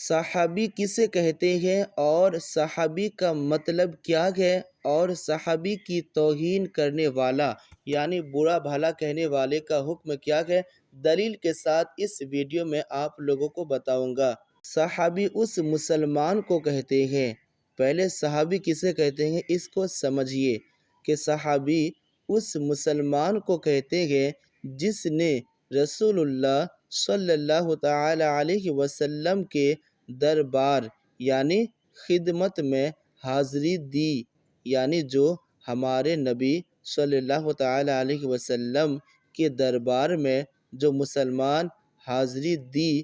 صحابی کسے کہتے ہیں اور صحابی کا مطلب کیا ہے، اور صحابی کی توہین کرنے والا یعنی برا بھلا کہنے والے کا حکم کیا ہے، دلیل کے ساتھ اس ویڈیو میں آپ لوگوں کو بتاؤں گا۔ صحابی اس مسلمان کو کہتے ہیں۔ پہلے صحابی کسے کہتے ہیں اس کو سمجھیے کہ صحابی اس مسلمان کو کہتے ہیں جس نے رسول اللہ صلی اللہ تعالی علیہ وسلم کے دربار یعنی خدمت میں حاضری دی، یعنی جو ہمارے نبی صلی اللہ تعالی علیہ وسلم کے دربار میں جو مسلمان حاضری دی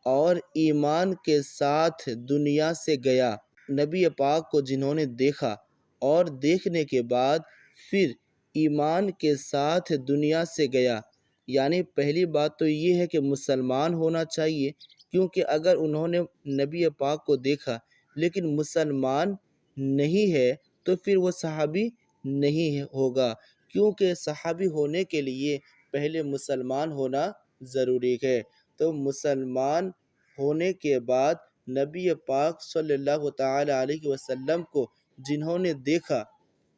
اور ایمان کے ساتھ دنیا سے گیا، نبی پاک کو جنہوں نے دیکھا اور دیکھنے کے بعد پھر ایمان کے ساتھ دنیا سے گیا، یعنی پہلی بات تو یہ ہے کہ مسلمان ہونا چاہیے، کیونکہ اگر انہوں نے نبی پاک کو دیکھا لیکن مسلمان نہیں ہے تو پھر وہ صحابی نہیں ہوگا، کیونکہ صحابی ہونے کے لیے پہلے مسلمان ہونا ضروری ہے۔ تو مسلمان ہونے کے بعد نبی پاک صلی اللہ تعالی علیہ وسلم کو جنہوں نے دیکھا،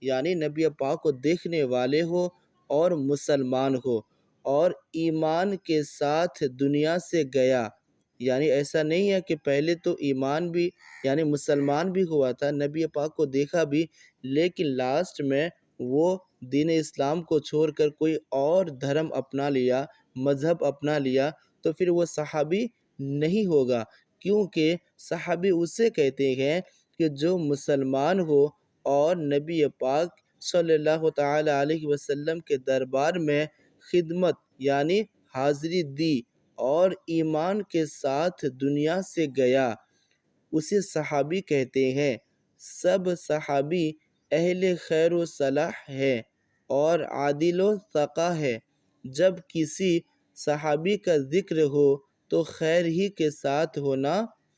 یعنی نبی پاک کو دیکھنے والے ہو اور مسلمان ہو اور ایمان کے ساتھ دنیا سے گیا، یعنی ایسا نہیں ہے کہ پہلے تو ایمان بھی یعنی مسلمان بھی ہوا تھا، نبی پاک کو دیکھا بھی، لیکن لاسٹ میں وہ دین اسلام کو چھوڑ کر کوئی اور دھرم اپنا لیا، مذہب اپنا لیا، تو پھر وہ صحابی نہیں ہوگا، کیونکہ صحابی اسے کہتے ہیں کہ جو مسلمان ہو اور نبی پاک صلی اللہ تعالی علیہ وسلم کے دربار میں خدمت یعنی حاضری دی اور ایمان کے ساتھ دنیا سے گیا، اسے صحابی کہتے ہیں۔ سب صحابی اہل خیر و صلاح ہے اور عادل و تقی ہے۔ جب کسی صحابی کا ذکر ہو تو خیر ہی کے ساتھ ہونا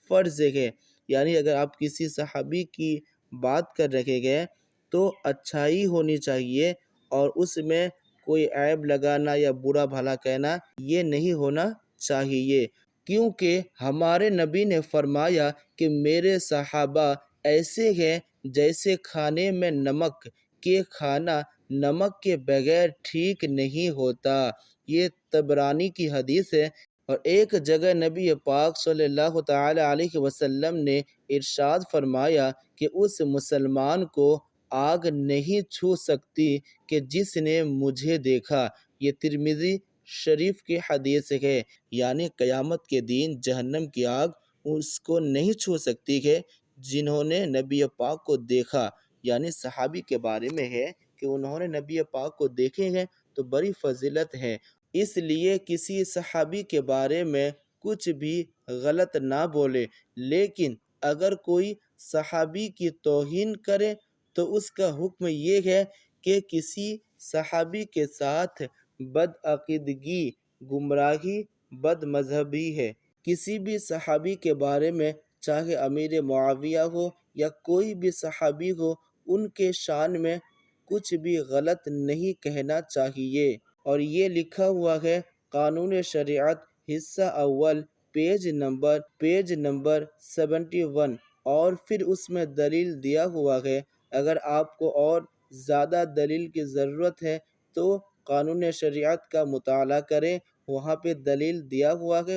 فرض ہے، یعنی اگر آپ کسی صحابی کی بات کر رہے ہیں تو اچھائی ہونی چاہیے اور اس میں کوئی عیب لگانا یا برا بھلا کہنا یہ نہیں ہونا چاہیے، کیونکہ ہمارے نبی نے فرمایا کہ میرے صحابہ ایسے ہیں جیسے کھانے میں نمک، کہ کھانا نمک کے بغیر ٹھیک نہیں ہوتا۔ یہ طبرانی کی حدیث ہے۔ اور ایک جگہ نبی پاک صلی اللہ تعالی علیہ وسلم نے ارشاد فرمایا کہ اس مسلمان کو آگ نہیں چھو سکتی کہ جس نے مجھے دیکھا۔ یہ ترمذی شریف کی حدیث ہے، یعنی قیامت کے دن جہنم کی آگ اس کو نہیں چھو سکتی ہے جنہوں نے نبی پاک کو دیکھا، یعنی صحابی کے بارے میں ہے کہ انہوں نے نبی پاک کو دیکھے ہیں تو بڑی فضیلت ہے۔ اس لیے کسی صحابی کے بارے میں کچھ بھی غلط نہ بولے، لیکن اگر کوئی صحابی کی توہین کرے تو اس کا حکم یہ ہے کہ کسی صحابی کے ساتھ بدعقیدگی، گمراہی، بد مذہبی ہے۔ کسی بھی صحابی کے بارے میں چاہے امیر معاویہ ہو یا کوئی بھی صحابی ہو، ان کے شان میں کچھ بھی غلط نہیں کہنا چاہیے۔ اور یہ لکھا ہوا ہے قانون شریعت حصہ اول پیج نمبر 71، اور پھر اس میں دلیل دیا ہوا ہے۔ اگر آپ کو اور زیادہ دلیل کی ضرورت ہے تو قانون شریعت کا مطالعہ کریں، وہاں پہ دلیل دیا ہوا ہے۔